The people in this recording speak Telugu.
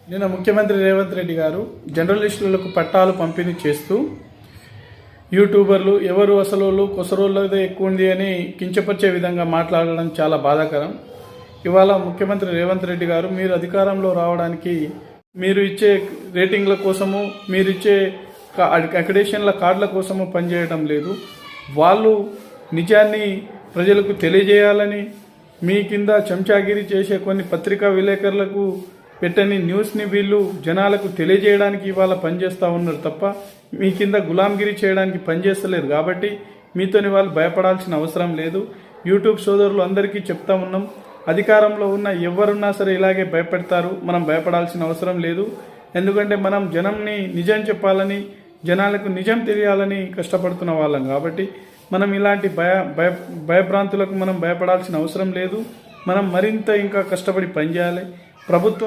నిన్న ముఖ్యమంత్రి రేవంత్ రెడ్డి గారు జర్నలిస్టులకు పట్టాలు పంపిణీ చేస్తూ యూట్యూబర్లు ఎవరు అసలు కొసరోళ్ళదే ఎక్కువ ఉంది అని కించపరిచే విధంగా మాట్లాడడం చాలా బాధాకరం. ఇవాళ ముఖ్యమంత్రి రేవంత్ రెడ్డి గారు మీరు అధికారంలో రావడానికి మీరు ఇచ్చే రేటింగ్ల కోసము మీరు ఇచ్చే అక్రిడేషన్ల కార్డుల కోసము పనిచేయడం లేదు. వాళ్ళు నిజాన్ని ప్రజలకు తెలియజేయాలని మీ కింద చెంచాగిరి చేసే కొన్ని పత్రికా విలేకరులకు పెట్టని న్యూస్ని వీళ్ళు జనాలకు తెలియజేయడానికి ఇవాళ పనిచేస్తూ ఉన్నారు తప్ప మీ కింద గులాంగిరి చేయడానికి పనిచేస్తలేరు. కాబట్టి మీతోని వాళ్ళు భయపడాల్సిన అవసరం లేదు. యూట్యూబ్ సోదరులు అందరికీ చెప్తా ఉన్నాం, అధికారంలో ఉన్న ఎవరున్నా సరే ఇలాగే భయపెడతారు. మనం భయపడాల్సిన అవసరం లేదు. ఎందుకంటే మనం జనంని నిజం చెప్పాలని, జనాలకు నిజం తెలియాలని కష్టపడుతున్న వాళ్ళం. కాబట్టి మనం ఇలాంటి భయభ్రాంతులకు మనం భయపడాల్సిన అవసరం లేదు. మనం మరింత ఇంకా కష్టపడి పనిచేయాలి. ప్రభుత్వం